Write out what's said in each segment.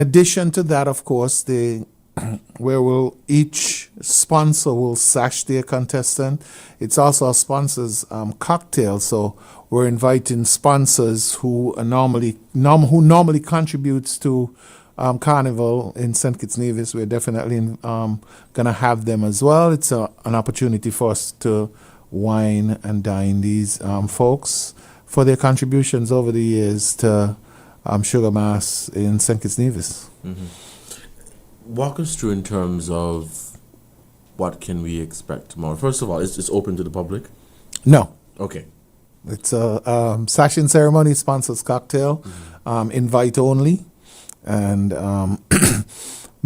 addition to that, of course, each sponsor will sash their contestant. It's also a sponsor's cocktail, so we're inviting sponsors who are normally contributes to Carnival in St. Kitts Nevis. We're definitely gonna have them as well. It's an opportunity for us to wine and dine these folks for their contributions over the years to Sugar Mass in St. Kitts Nevis. Mm-hmm. Walk us through in terms of what can we expect tomorrow. First of all, it's open to the public? No. Okay. It's a sashing ceremony, sponsors cocktail, invite only. And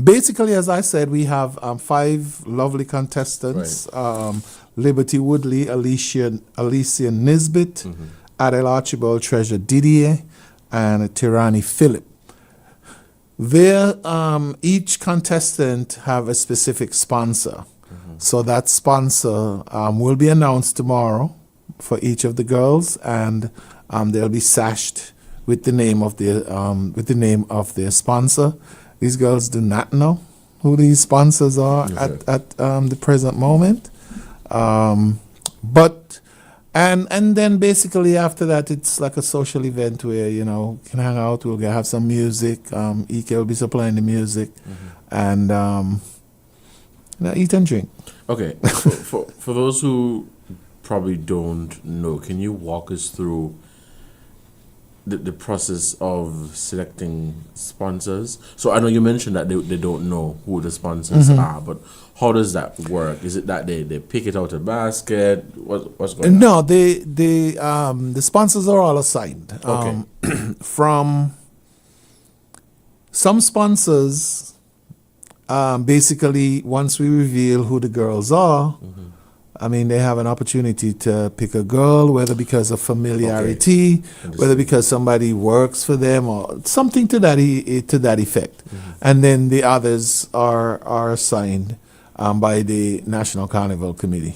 basically, as I said, we have 5 lovely contestants. Right. Liberty Woodley, Alicia Nisbet, Adele Archibald, Treasure Didier, and Tirani Phillip. Each contestant have a specific sponsor. So that sponsor will be announced tomorrow for each of the girls, and they'll be sashed with the name of their sponsor. These girls do not know who these sponsors are at the present moment. And then basically after that, it's like a social event where, can hang out, we'll have some music, EK will be supplying the music, and eat and drink. Okay, for those who probably don't know, can you walk us through the process of selecting sponsors? So I know you mentioned that they don't know who the sponsors are, but how does that work? Is it that they pick it out of a basket? What's going on? No, the sponsors are all assigned. Okay. From some sponsors, basically once we reveal who the girls are, they have an opportunity to pick a girl, whether because of familiarity, whether because somebody works for them, or something to that effect. And then the others are assigned by the National Carnival Committee.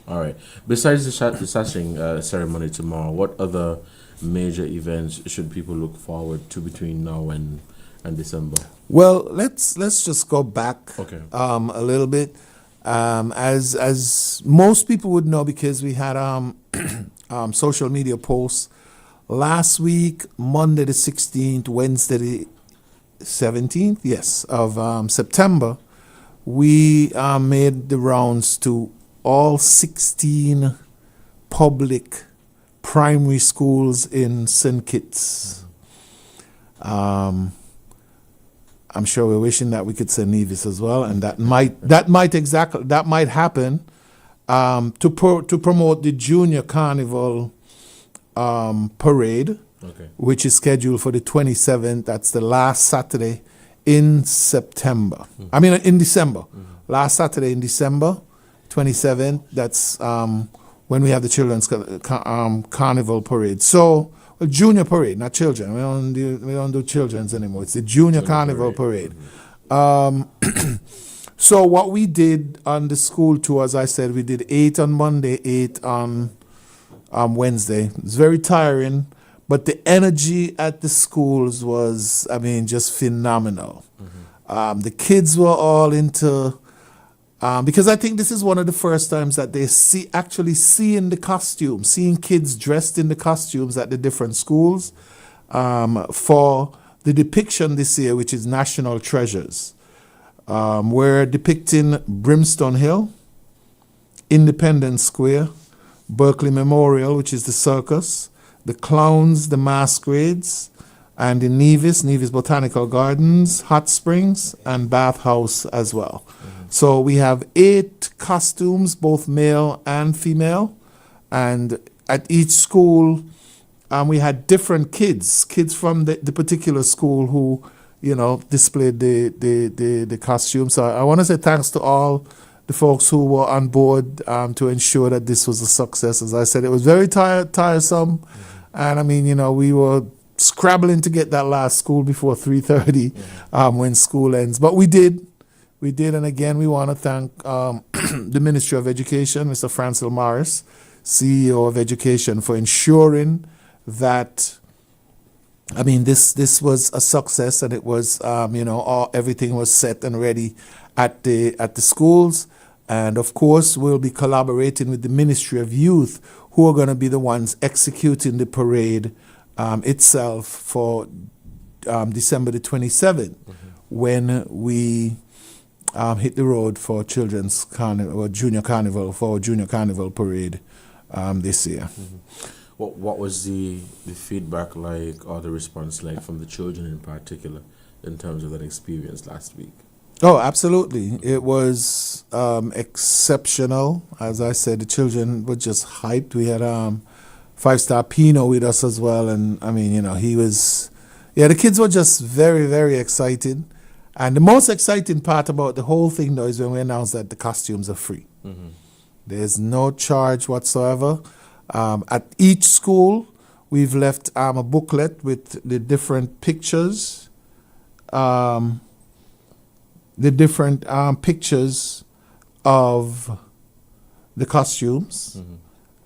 All right. Besides the sashing ceremony tomorrow, what other major events should people look forward to between now and December? Well, let's just go back a little bit. As most people would know, because we had social media posts last week, Monday the 16th, Wednesday the 17th, of September, we made the rounds to all 16 public primary schools in St. Kitts. I'm sure we're wishing that we could send Nevis as well, and that might happen to promote the Junior Carnival parade, which is scheduled for the 27th. That's the last Saturday in September. In December. Last Saturday in December, 27th. That's when we have the children's carnival parade. So. Well, junior parade, not children. We don't do children's anymore. It's the junior carnival parade. So what we did on the school tour, as I said, we did 8 on Monday, 8 on Wednesday. It's very tiring, but the energy at the schools was, just phenomenal. The kids were all into. Because I think this is one of the first times that they seeing the costumes, seeing kids dressed in the costumes at the different schools for the depiction this year, which is National Treasures. We're depicting Brimstone Hill, Independence Square, Berkeley Memorial, which is the circus, the clowns, the masquerades, and the Nevis Botanical Gardens, Hot Springs, and Bath House as well. So we have 8 costumes, both male and female, and at each school we had different kids from the particular school who, displayed the costumes. So I want to say thanks to all the folks who were on board to ensure that this was a success. As I said, it was very tiresome, and we were scrabbling to get that last school before 3:30 when school ends, but we did, and again we want to thank the Ministry of Education, Mr. Francil Morris, CEO of Education, for ensuring that I mean, this was a success, and it was, everything was set and ready at the schools. And of course, we'll be collaborating with the Ministry of Youth, who are going to be the ones executing the parade itself for December the 27th, when we hit the road for Children's Carnival, or Junior Carnival, for Junior Carnival Parade this year. What was the feedback like, or the response like from the children in particular, in terms of that experience last week? Oh, absolutely. It was exceptional. As I said, the children were just hyped. We had 5-Star Pino with us as well. And I mean, the kids were just very, very excited. And the most exciting part about the whole thing, though, is when we announced that the costumes are free. There's no charge whatsoever. At each school, we've left a booklet with the different pictures, pictures of the costumes,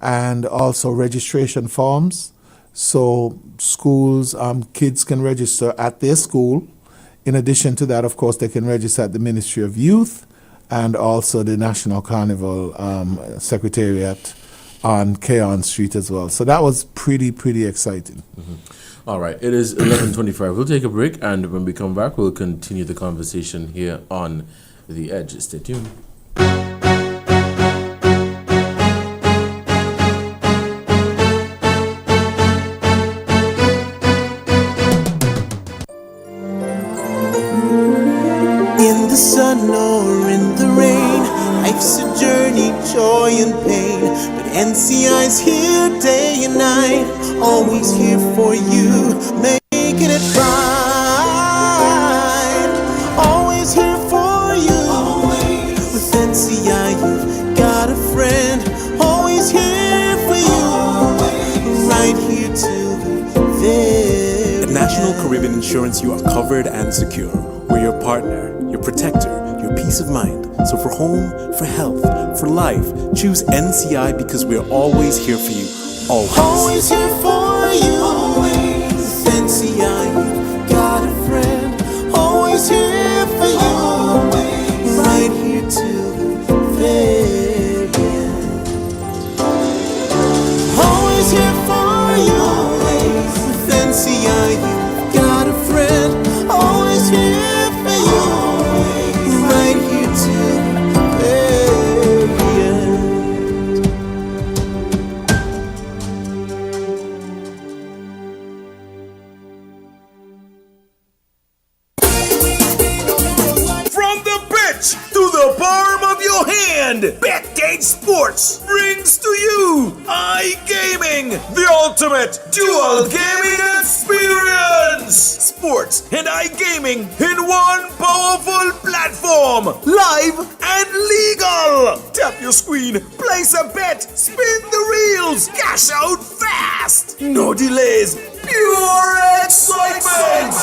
and also registration forms. So schools, kids can register at their school. In addition to that, of course, they can register at the Ministry of Youth and also the National Carnival Secretariat on Keon Street as well. So that was pretty exciting. All right, it is 11:25. We'll take a break, and when we come back, we'll continue the conversation here on The Edge. Stay tuned. In the sun or in the rain, life's a journey, joy and pain. But NCI's here day and night, always here for you, making it right. Always here for you. Always. With NCI, you've got a friend. Always here for you. Always. Right here till the very At National Caribbean Insurance, you are covered and secure. We're your partner, your protector, your peace of mind. So for home, for health, for life, choose NCI because we're always here for you. Always. Always here for you. Always. With NCI, you've got a friend. Always here for you. Always. Right here till the very end. Always here for you. Always. With NCI, you've got a friend. Always here for you. Always. Right here till the very end. From the pitch to the palm of your hand, Betgate Sports brings to you iGaming, the ultimate dual gaming experience. Sports and iGaming in one powerful platform, live and legal. Tap your screen, place a bet, spin the reels, cash out fast. No delays, pure excitement.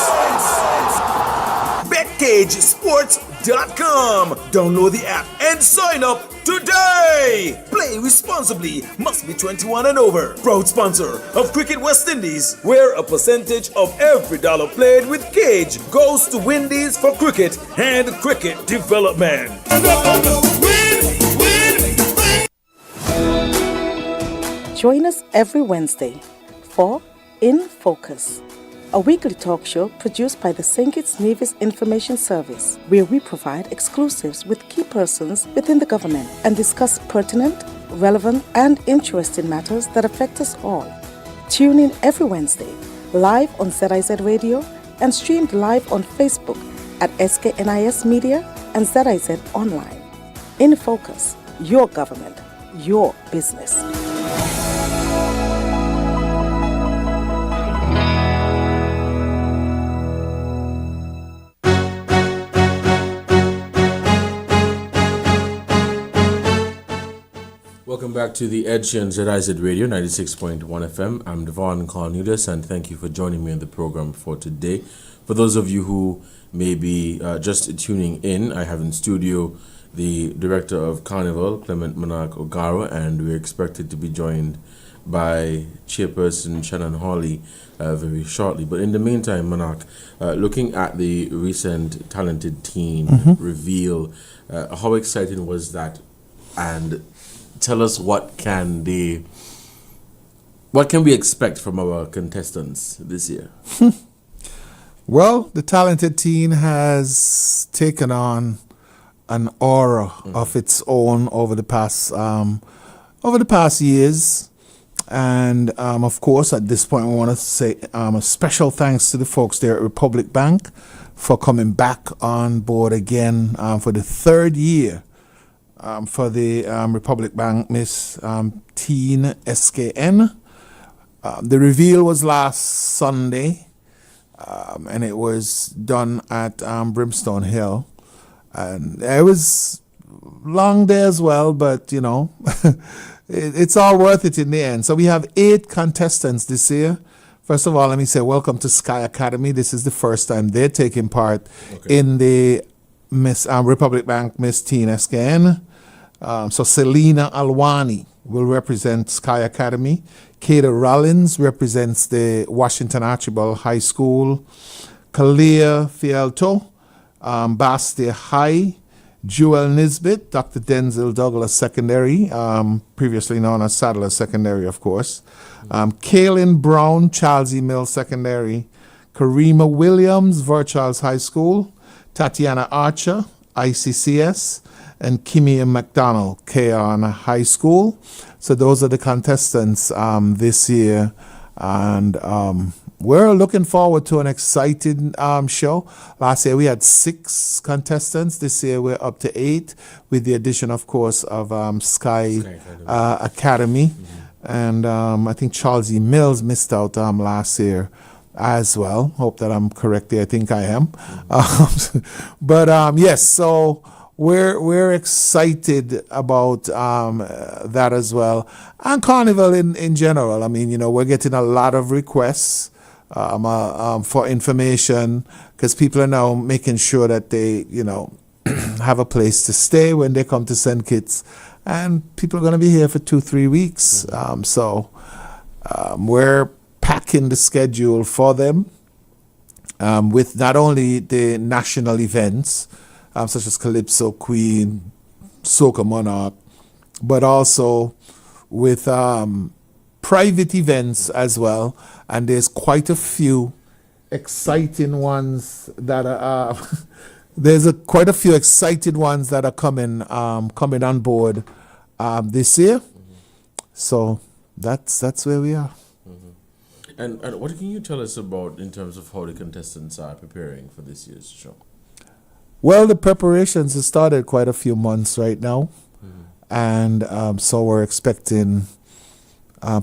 BetCageSports.com. Download the app and sign up today. Play responsibly. Must be 21 and over. Proud sponsor of Cricket West Indies, where a percentage of every dollar played with Cage goes to Windies for cricket and cricket development. Join us every Wednesday for In Focus, a weekly talk show produced by the St. Kitts Nevis Information Service, where we provide exclusives with key persons within the government and discuss pertinent, relevant, and interesting matters that affect us all. Tune in every Wednesday, live on ZIZ Radio and streamed live on Facebook at SKNIS Media and ZIZ Online. In Focus, your government, your business. Welcome back to The Edge on ZIZ Radio 96.1 FM. I'm Devonne Cornelius, and thank you for joining me on the program for today. For those of you who may be just tuning in, I have in studio the Director of Carnival, Clement Monarch Ogaro, and we're expected to be joined by Chairperson Shannon Hawley very shortly. But in the meantime, Monarch, looking at the recent Talented Teen reveal, how exciting was that? And tell us what can we expect from our contestants this year? Well, the Talented Teen has taken on an aura of its own over the past years, and of course, at this point, we want to say a special thanks to the folks there at Republic Bank for coming back on board again for the third year for the Republic Bank Miss Teen SKN. The reveal was last Sunday, and it was done at Brimstone Hill. And it was long day as well, but you know, it's all worth it in the end. So we have 8 contestants this year. First of all, let me say welcome to Sky Academy. This is the first time they're taking part in the Miss Republic Bank Miss Teen SKN. So Selena Alwani will represent Sky Academy. Kata Rollins represents the Washington Archibald High School. Kalia Fialto, Bastia High. Jewel Nisbet, Dr. Denzel Douglas Secondary, previously known as Sadler Secondary, of course. Kaylin Brown, Charles E. Mills Secondary. Karima Williams, Virtuals High School. Tatiana Archer, ICCS. And Kimmy McDonald, Keon High School. So those are the contestants this year. And we're looking forward to an exciting show. Last year we had 6 contestants. This year we're up to 8 with the addition, of course, of Sky Academy. And I think Charles E. Mills missed out last year as well. Hope that I'm correct there. I think I am. But yes, so we're excited about that as well. And Carnival in general. I mean, you know, we're getting a lot of requests for information, because people are now making sure that they, you know, have a place to stay when they come to send kits, and people are going to be here for 2-3 weeks. So we're packing the schedule for them with not only the national events such as Calypso Queen, Soca Monarch, but also with private events as well. And there's quite a few exciting ones that are quite a few excited ones that are coming on board this year. So that's where we are. And what can you tell us about in terms of how the contestants are preparing for this year's show? Well, the preparations have started quite a few months right now, and so we're expecting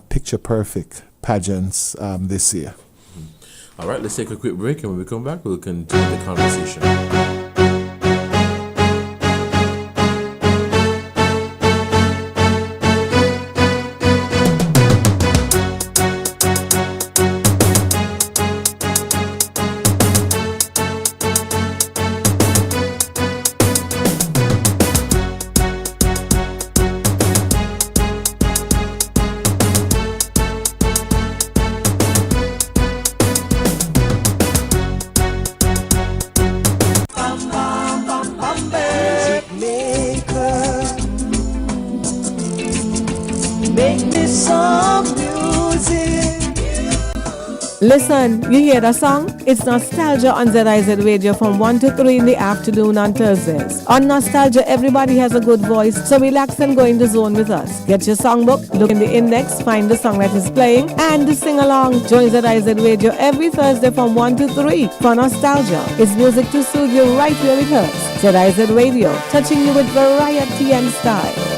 picture perfect pageants this year. All right, let's take a quick break, and when we come back, we'll continue the conversation. Listen, you hear that song? It's Nostalgia on ZIZ Radio from 1 to 3 in the afternoon on Thursdays. On Nostalgia, everybody has a good voice, so relax and go in the zone with us. Get your songbook, look in the index, find the song that is playing, and sing along. Join ZIZ Radio every Thursday from 1 to 3 for Nostalgia. It's music to soothe you right where it hurts. ZIZ Radio, touching you with variety and style.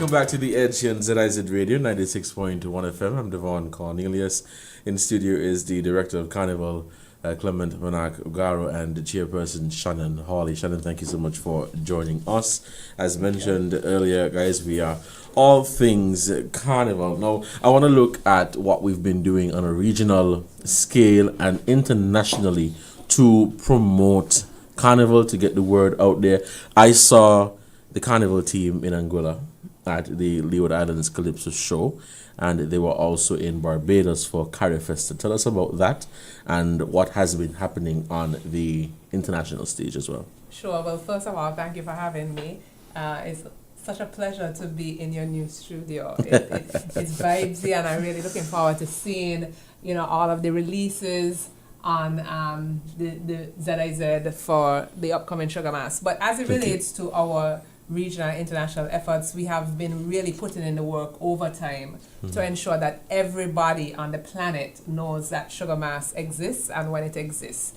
Welcome back to the Edge on ZIZ Radio 96.1 FM. I'm Devonne Cornelius. In studio is the Director of Carnival, Clement Monarch Ugaro, and the Chairperson, Shannon Hawley. Shannon, thank you so much for joining us. As mentioned earlier, guys, we are all things Carnival. Now, I want to look at what we've been doing on a regional scale and internationally to promote Carnival, to get the word out there. I saw the Carnival team in Anguilla at the Leeward Islands Calypso show, and they were also in Barbados for Carifesta. Tell us about that and what has been happening on the international stage as well. Sure. Well, first of all, thank you for having me. It's such a pleasure to be in your new studio. It's vibesy, and I'm really looking forward to seeing, all of the releases on the ZIZ for the upcoming Sugar Mass. But as it relates to our regional and international efforts, we have been really putting in the work over time to ensure that everybody on the planet knows that Sugar Mass exists and when it exists.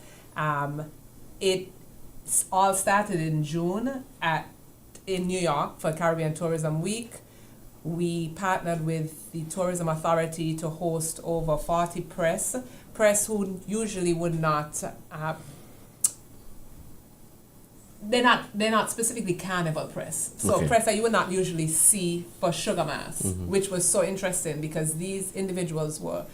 It all started in June in New York for Caribbean Tourism Week. We partnered with the Tourism Authority to host over 40 press who usually would not they're not specifically carnival press. So Okay. press that you would not usually see for Sugar Mass, which was so interesting because these individuals were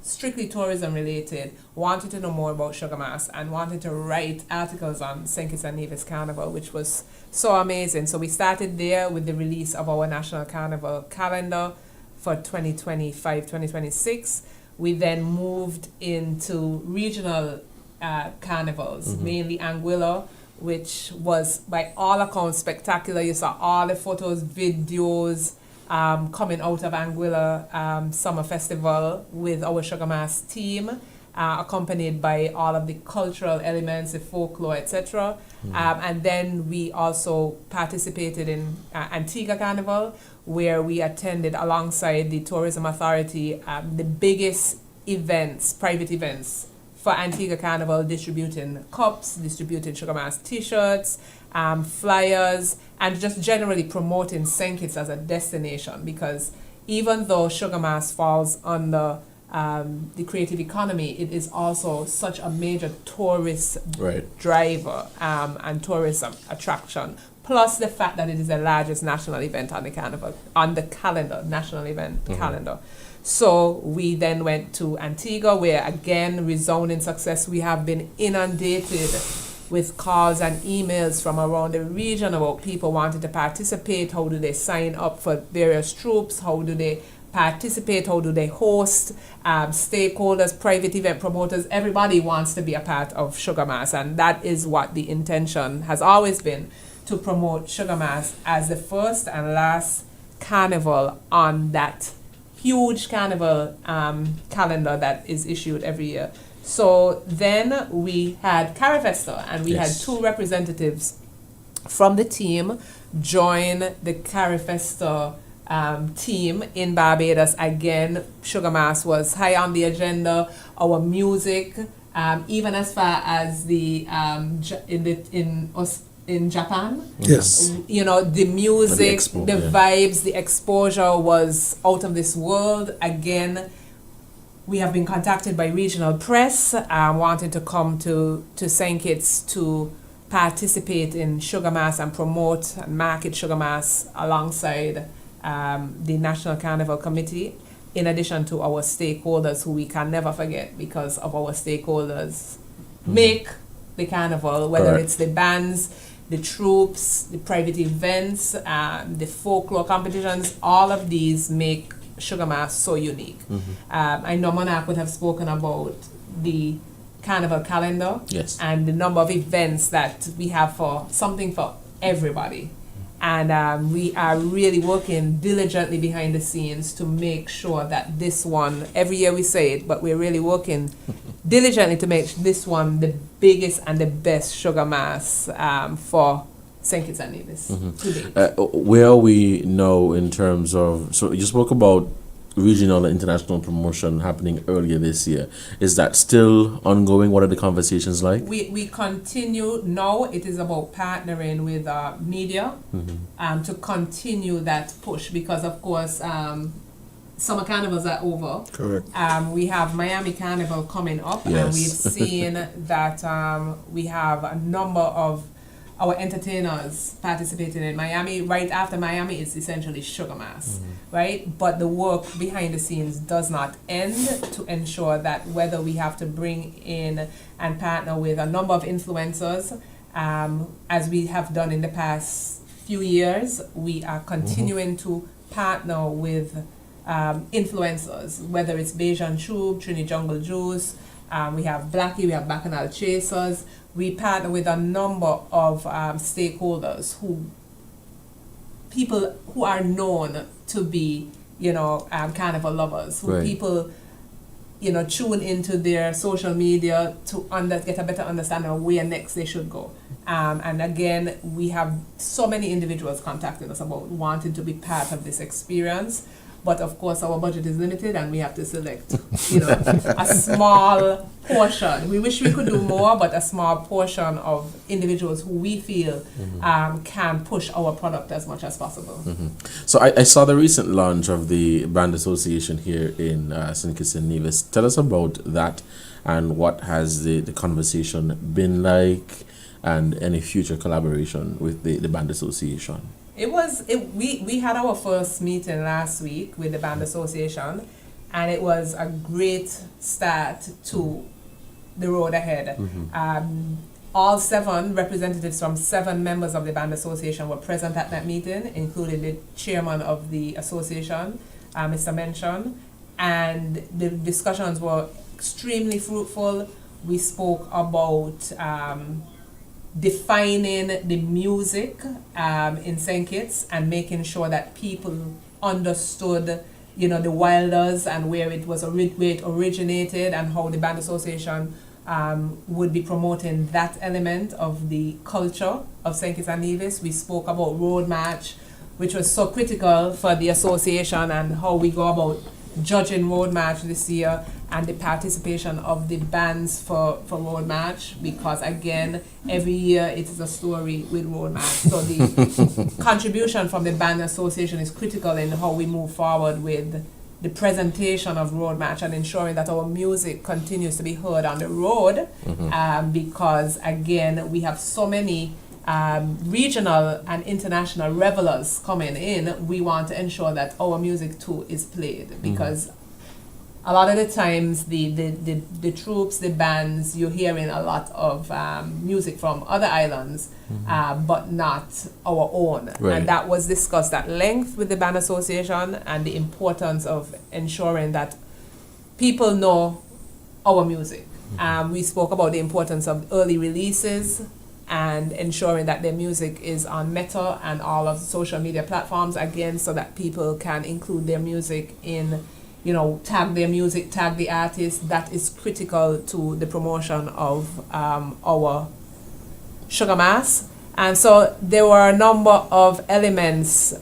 strictly tourism related, wanted to know more about Sugar Mass and wanted to write articles on St. Kitts and Nevis Carnival, which was so amazing. So we started there with the release of our National Carnival calendar for 2025-2026. We then moved into regional carnivals, mainly Anguilla, which was by all accounts spectacular. You saw all the photos, videos coming out of Anguilla Summer Festival with our Sugar Mass team, accompanied by all of the cultural elements, the folklore, etc. And then we also participated in Antigua Carnival, where we attended alongside the Tourism Authority the biggest events, private events for Antigua Carnival, distributing cups, distributing Sugar Mass t-shirts, flyers, and just generally promoting St. Kitts as a destination, because even though Sugar Mass falls under the creative economy, it is also such a major tourist driver and tourism attraction. Plus the fact that it is the largest national event on the carnival, on the calendar, national event calendar. So we then went to Antigua, where again, resounding success. We have been inundated with calls and emails from around the region about people wanting to participate. How do they sign up for various troops? How do they participate? How do they host? Stakeholders, private event promoters, everybody wants to be a part of Sugar Mass, and that is what the intention has always been, to promote Sugar Mass as the first and last carnival on that huge carnival calendar that is issued every year. So then we had Carifesta, and we had two representatives from the team join the Carifesta team in Barbados. Again, Sugar Mass was high on the agenda. Our music, even as far as the in Japan. Yes. The music, expo, the vibes, the exposure was out of this world. Again, we have been contacted by regional press wanting to come to St. Kitts to participate in Sugar Mass and promote and market Sugar Mass alongside the National Carnival Committee, in addition to our stakeholders, who we can never forget, because of our stakeholders make the carnival, whether it's the bands, the troops, the private events, the folklore competitions. All of these make Sugar Mass so unique. I know Monarch would have spoken about the carnival calendar and the number of events that we have for something for everybody. And we are really working diligently behind the scenes to make sure that this one, every year we say it, but we're really working diligently to make this one the biggest and the best Sugar Mass for St. Kitts and Nevis to date. Where are we now in terms of, so you spoke about regional and international promotion happening earlier this year. Is that still ongoing? What are the conversations like? We continue now. It is about partnering with media to continue that push, because of course summer carnivals are over. Correct. We have Miami Carnival coming up, Yes. and we've seen that we have a number of our entertainers participating in Miami. Right after Miami is essentially Sugar Mass, right? But the work behind the scenes does not end to ensure that whether we have to bring in and partner with a number of influencers, as we have done in the past few years, we are continuing to partner with influencers, whether it's Bajan Troop, Trini Jungle Juice, we have Blackie, we have Bacchanal Chasers. We partner with a number of stakeholders people who are known to be, carnival lovers, who Right. people, tune into their social media to get a better understanding of where next they should go. And again, we have so many individuals contacting us about wanting to be part of this experience. But of course, our budget is limited, and we have to select, a small portion. We wish we could do more, but a small portion of individuals who we feel can push our product as much as possible. So I saw the recent launch of the Band Association here in St. Kitts and Nevis. Tell us about that, and what has the conversation been like, and any future collaboration with the Band Association. We had our first meeting last week with the Band Association, and it was a great start to the road ahead. All 7 representatives from 7 members of the Band Association were present at that meeting, including the chairman of the association, Mr. Mention, and the discussions were extremely fruitful. We spoke about defining the music in St. Kitts and making sure that people understood, the Wilders and where it originated, and how the Band Association would be promoting that element of the culture of St. Kitts and Nevis. We spoke about Road March, which was so critical for the association, and how we go about judging Road March this year, and the participation of the bands for Road March, because again, every year it is a story with Road March. So the contribution from the Band Association is critical in how we move forward with the presentation of Road March, and ensuring that our music continues to be heard on the road, because again, we have so many regional and international revelers coming in. We want to ensure that our music too is played, because a lot of the times the troops, the bands, you're hearing a lot of music from other islands, but not our own. Right. And that was discussed at length with the Band Association, and the importance of ensuring that people know our music. We spoke about the importance of early releases, and ensuring that their music is on Meta and all of the social media platforms, again, so that people can include their music in, tag their music, tag the artist. That is critical to the promotion of our Sugar Mass. And so there were a number of elements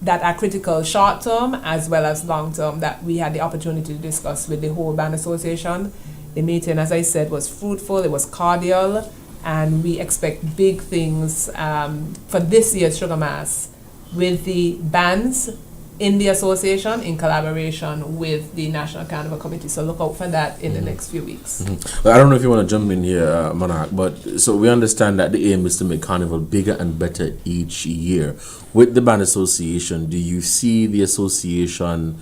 that are critical short term as well as long term that we had the opportunity to discuss with the whole Band Association. The meeting, as I said, was fruitful, it was cordial, and we expect big things for this year's Sugar Mass with the bands in the association in collaboration with the National Carnival Committee. So look out for that in the next few weeks. Well, I don't know if you want to jump in here, Monarch, but so we understand that the aim is to make Carnival bigger and better each year. With the Band Association, do you see the association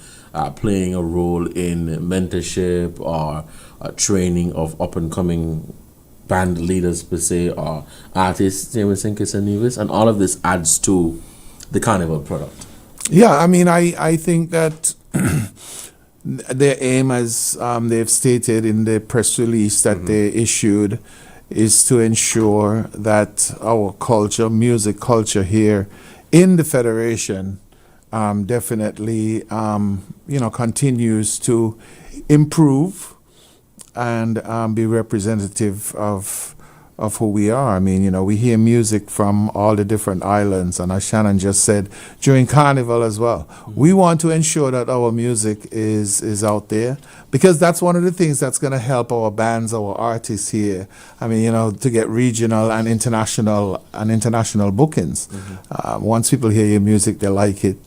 playing a role in mentorship or training of up-and-coming band leaders per se, or artists here in St. Kitts and Nevis, and all of this adds to the Carnival product? Yeah, I mean, I think that their aim, as they've stated in the press release that they issued, is to ensure that our culture, music culture here in the Federation, definitely, continues to improve and be representative of who we are. I mean, we hear music from all the different islands, and as Shannon just said, during Carnival as well. We want to ensure that our music is out there, because that's one of the things that's going to help our bands, our artists here. I mean, to get regional and international bookings. Once people hear your music, they like it,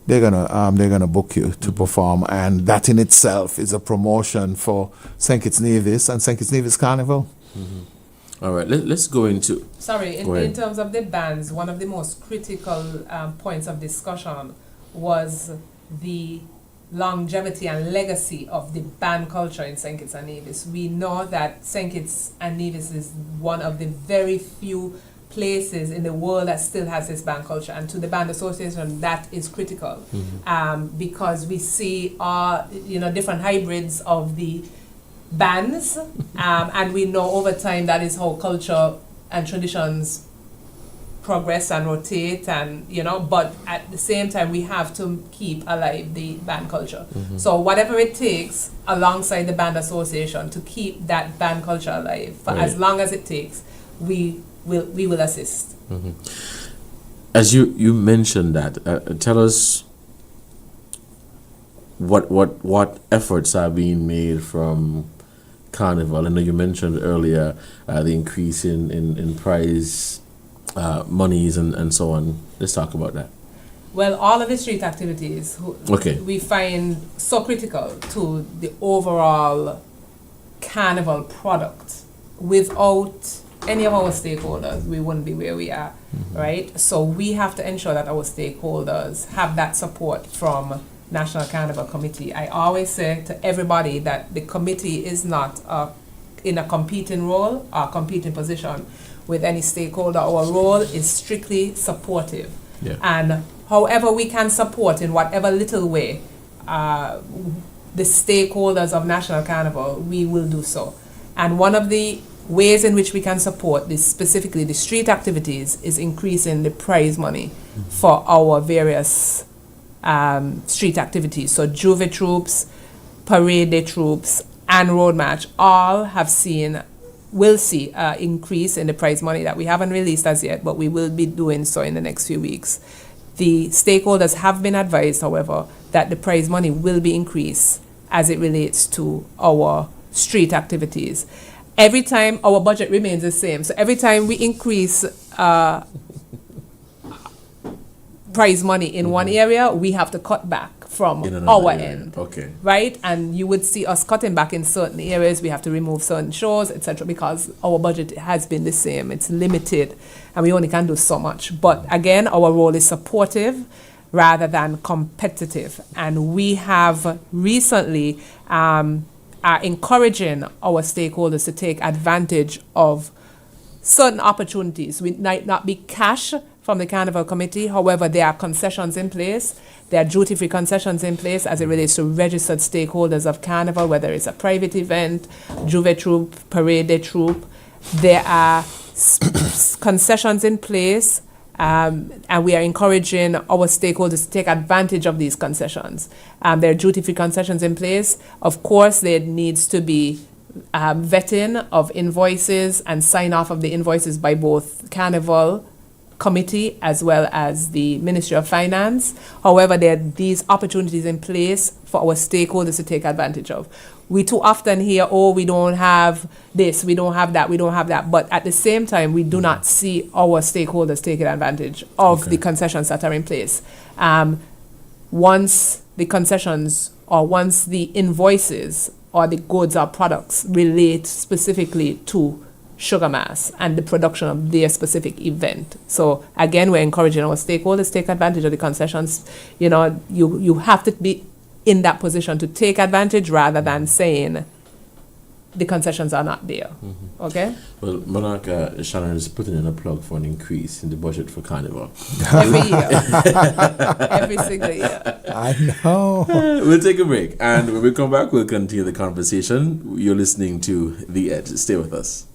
they're gonna book you to perform, and that in itself is a promotion for St. Kitts Nevis and St. Kitts Nevis Carnival. All right, let's go into... Sorry, in terms of the bands, one of the most critical points of discussion was the longevity and legacy of the band culture in St. Kitts and Nevis. We know that St. Kitts and Nevis is one of the very few places in the world that still has this band culture, and to the band association that is critical, because we see different hybrids of the bands, and we know over time that is how culture and traditions progress and rotate, and but at the same time we have to keep alive the band culture. So whatever it takes alongside the band association to keep that band culture alive for as long as it takes, we will assist. As you mentioned that, tell us what efforts are being made from Carnival. I know you mentioned earlier the increase in prize monies and so on. Let's talk about that. Well, all of the street activities we find so critical to the overall Carnival product. Without any of our stakeholders, we wouldn't be where we are, right? So we have to ensure that our stakeholders have that support from National Carnival Committee. I always say to everybody that the committee is not in a competing role or competing position with any stakeholder. Our role is strictly supportive. And however we can support in whatever little way the stakeholders of National Carnival, we will do so. And one of the ways in which we can support this, specifically the street activities, is increasing the prize money for our various street activities. So Juve troops, parade day troops, and road march all will see increase in the prize money that we haven't released as yet, but we will be doing so in the next few weeks. The stakeholders have been advised, however, that the prize money will be increased as it relates to our street activities. Every time our budget remains the same. So every time we increase prize money in one area, we have to cut back from our end. Right? And you would see us cutting back in certain areas. We have to remove certain shows, etc., because our budget has been the same. It's limited, and we only can do so much. But again, our role is supportive rather than competitive. And we have recently are encouraging our stakeholders to take advantage of certain opportunities. We might not be cash from the Carnival Committee, however, there are concessions in place. There are duty-free concessions in place as it relates to registered stakeholders of Carnival, whether it's a private event, Juve troop, parade day troop. There are concessions in place, and we are encouraging our stakeholders to take advantage of these concessions. There are duty-free concessions in place. Of course, there needs to be vetting of invoices and sign-off of the invoices by both Carnival Committee as well as the Ministry of Finance. However, there are these opportunities in place for our stakeholders to take advantage of. We too often hear, we don't have this, we don't have that, we don't have that. But at the same time, we do not see our stakeholders taking advantage of the concessions that are in place. Once the concessions or once the invoices or the goods or products relate specifically to Sugar Mass and the production of their specific event. So again, we're encouraging our stakeholders to take advantage of the concessions. You have to be in that position to take advantage rather than saying the concessions are not there. Okay? Well, Monarch, Shannon is putting in a plug for an increase in the budget for Carnival. Every year. Every single year. I know. We'll take a break, and when we come back, we'll continue the conversation. You're listening to The Edge. Stay with us.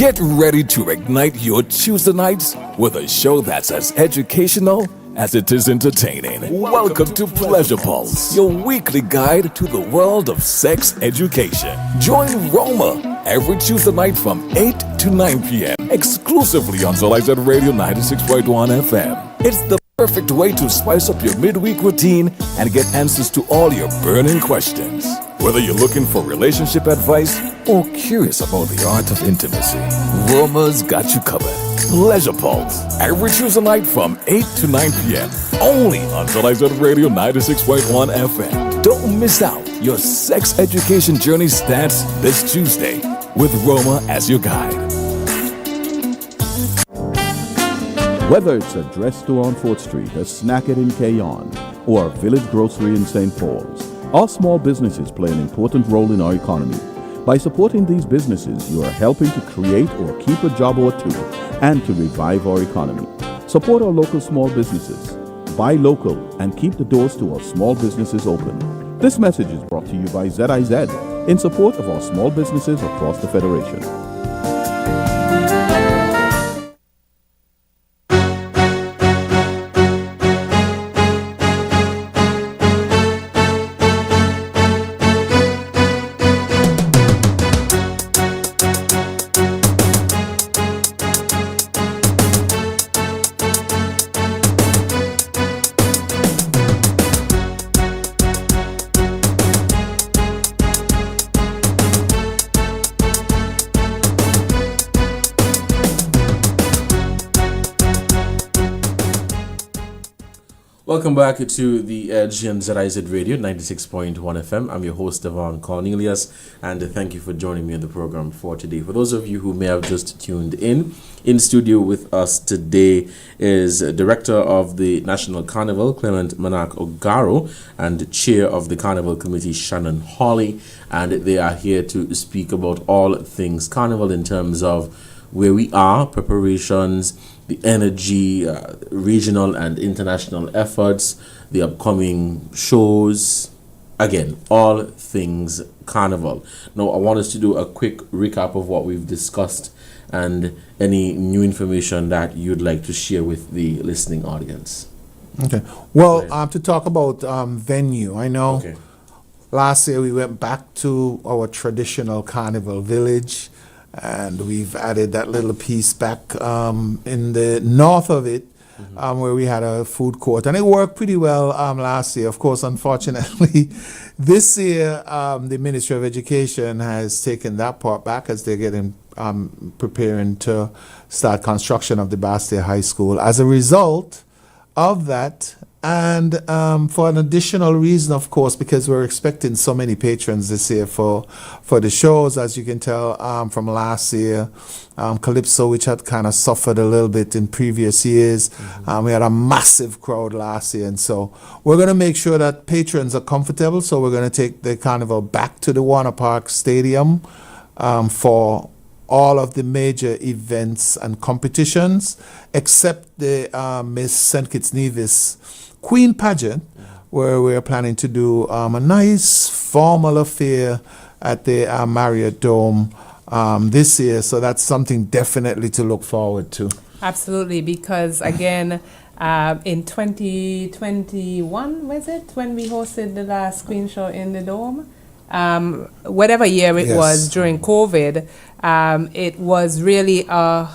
Get ready to ignite your Tuesday nights with a show that's as educational as it is entertaining. Welcome to Pleasure Pulse, your weekly guide to the world of sex education. Join Roma every Tuesday night from 8 to 9 p.m. exclusively on ZIZ Radio 96.1 FM. It's the perfect way to spice up your midweek routine and get answers to all your burning questions. Whether you're looking for relationship advice or curious about the art of intimacy, Roma's got you covered. Pleasure Pulse, every Tuesday night from 8 to 9 p.m. only on ZIZ Radio 96.1 FM. Don't miss out. Your sex education journey starts this Tuesday with Roma as your guide. Whether it's a dress store on 4th Street, a snacket in Cayon, or a village grocery in St. Paul's, our small businesses play an important role in our economy. By supporting these businesses, you are helping to create or keep a job or two and to revive our economy. Support our local small businesses. Buy local and keep the doors to our small businesses open. This message is brought to you by ZIZ in support of our small businesses across the Federation. Welcome back to The Edge on ZIZ Radio 96.1 FM. I'm your host, Devonne Cornelius, and thank you for joining me on the program for today. For those of you who may have just tuned in studio with us today is Director of the National Carnival, Clement Manak Ogaro, and Chair of the Carnival Committee, Shannon Hawley, and they are here to speak about all things Carnival in terms of where we are, preparations, the energy, regional and international efforts, the upcoming shows, again, all things Carnival. Now, I want us to do a quick recap of what we've discussed and any new information that you'd like to share with the listening audience. Okay. Well, to talk about venue, I know last year we went back to our traditional Carnival village, and we've added that little piece back in the north of it, where we had a food court, and it worked pretty well last year. Of course, unfortunately, this year the Ministry of Education has taken that part back as they're getting preparing to start construction of the Bastia High School. As a result of that, and for an additional reason, of course, because we're expecting so many patrons this year for the shows, as you can tell from last year, Calypso, which had kind of suffered a little bit in previous years. We had a massive crowd last year, and so we're going to make sure that patrons are comfortable. So we're going to take the carnival back to the Warner Park Stadium for all of the major events and competitions, except the Miss St. Kitts Nevis Queen Pageant, where we're planning to do a nice formal affair at the Marriott Dome this year. So that's something definitely to look forward to. Absolutely, because again, in 2021, was it, when we hosted the last Queen Show in the Dome? Whatever year it was during COVID, it was really a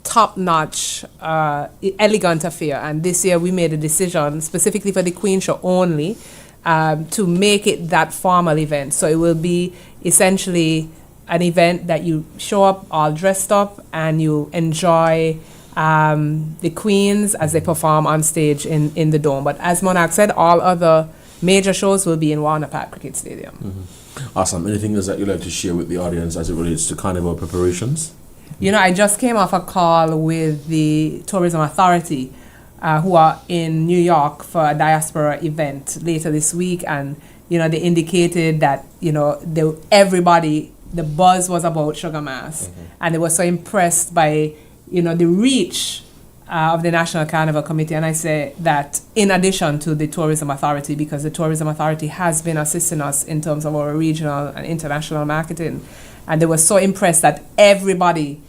top-notch, elegant affair. And this year we made a decision specifically for the Queen Show only to make it that formal event. So it will be essentially an event that you show up all dressed up and you enjoy the queens as they perform on stage in the Dome. But as Monarch said, all other major shows will be in Warner Park Cricket Stadium. Awesome. Anything else that you'd like to share with the audience as it relates to Carnival preparations? You know, I just came off a call with the Tourism Authority who are in New York for a diaspora event later this week, and you know, they indicated that, you know, the buzz was about Sugar Mass, and they were so impressed by, you know, the reach of the National Carnival Committee. And I say that in addition to the Tourism Authority, because the Tourism Authority has been assisting us in terms of our regional and international marketing, and they were so impressed that everybody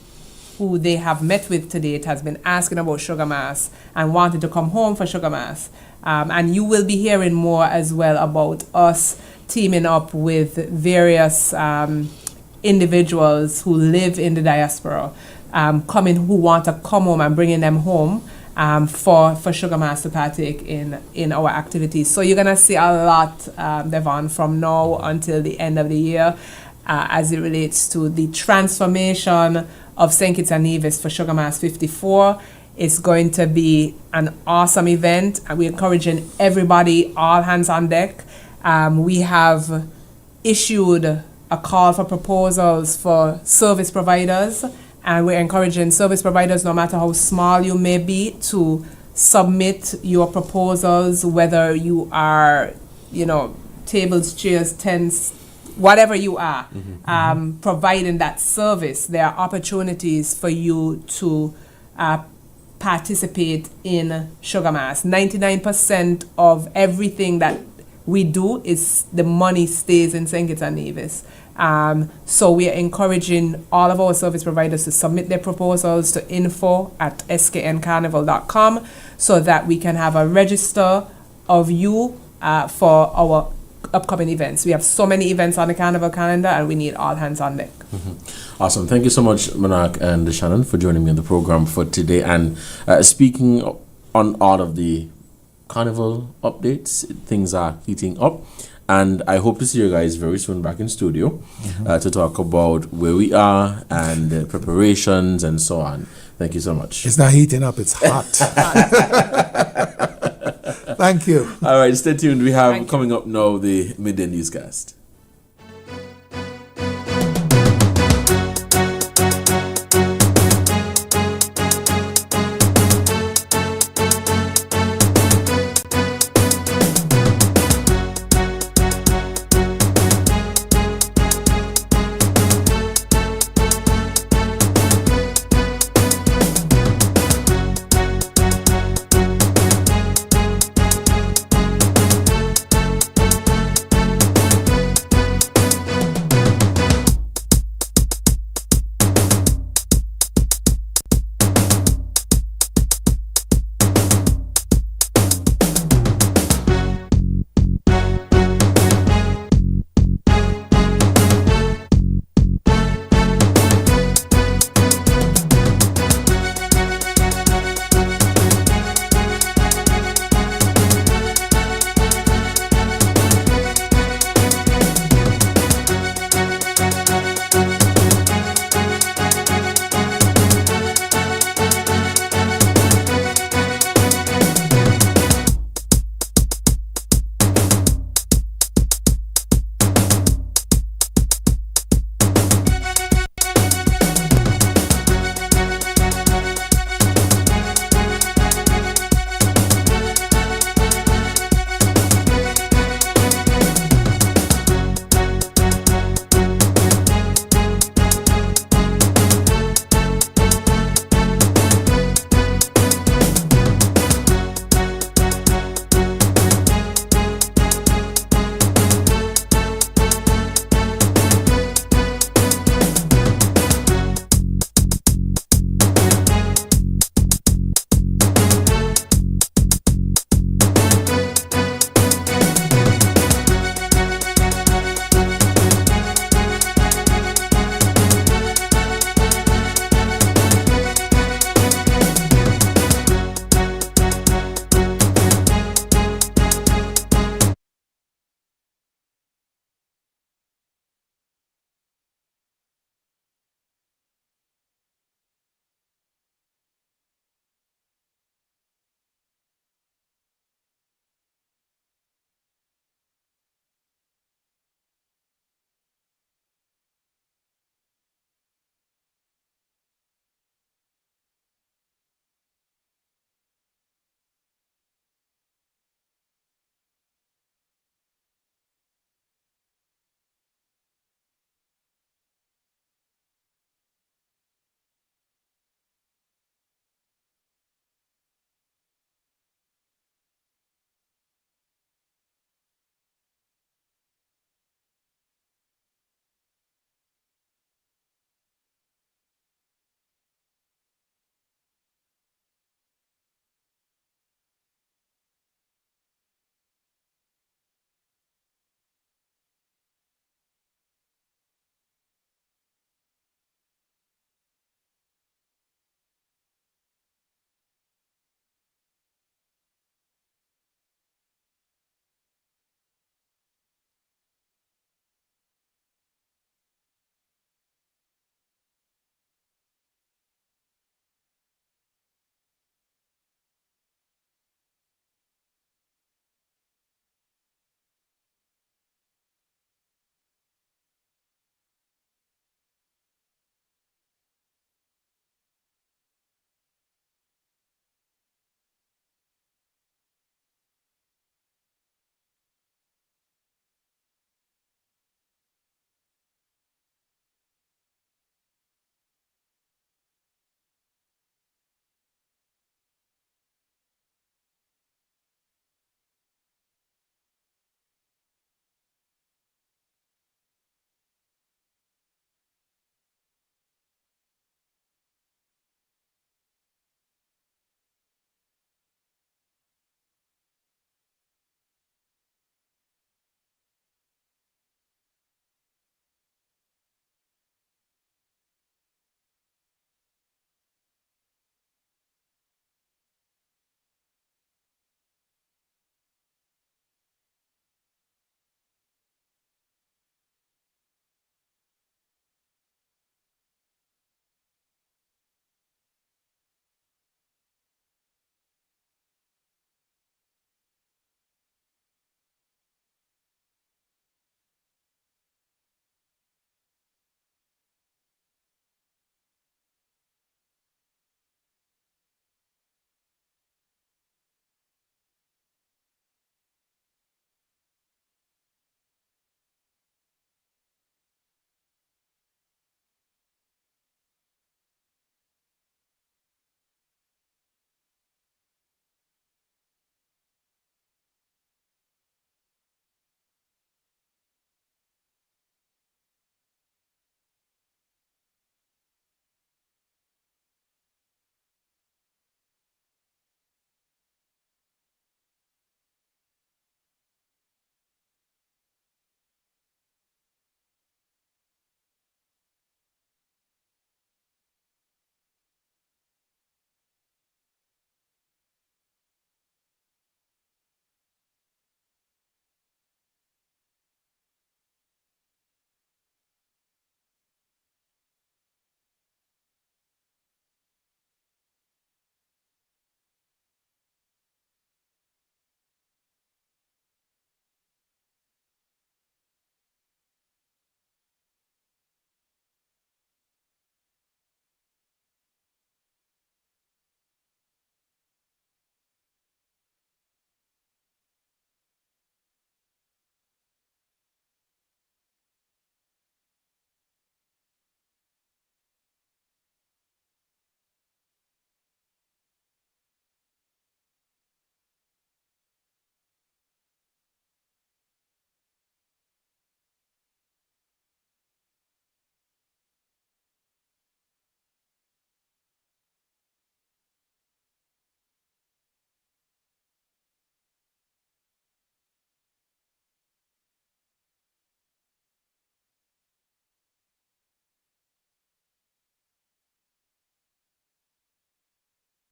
who they have met with to date has been asking about Sugar Mass and wanted to come home for Sugar Mass. And you will be hearing more as well about us teaming up with various individuals who live in the diaspora, who want to come home and bringing them home for Sugar Mass to partake in our activities. So you're going to see a lot, Devonne, from now until the end of the year as it relates to the transformation of St. Kitts and Nevis for Sugar Mass 54. It's going to be an awesome event, and we're encouraging everybody, all hands on deck. We have issued a call for proposals for service providers, and we're encouraging service providers, no matter how small you may be, to submit your proposals, whether you are, tables, chairs, tents, whatever you are, providing that service. There are opportunities for you to participate in Sugar Mass. 99% of everything that we do is the money stays in St. Kitts and Nevis. So we are encouraging all of our service providers to submit their proposals to info@skncarnival.com so that we can have a register of you for our upcoming events. We have so many events on the Carnival calendar, and we need all hands on deck. Awesome. Thank you so much, Monarch and Shannon, for joining me on the program for today. And speaking on all of the Carnival updates, things are heating up. And I hope to see you guys very soon back in studio to talk about where we are and preparations and so on. Thank you so much. It's not heating up, it's hot. Thank you. All right, stay tuned. We have coming up now the Midday Newscast.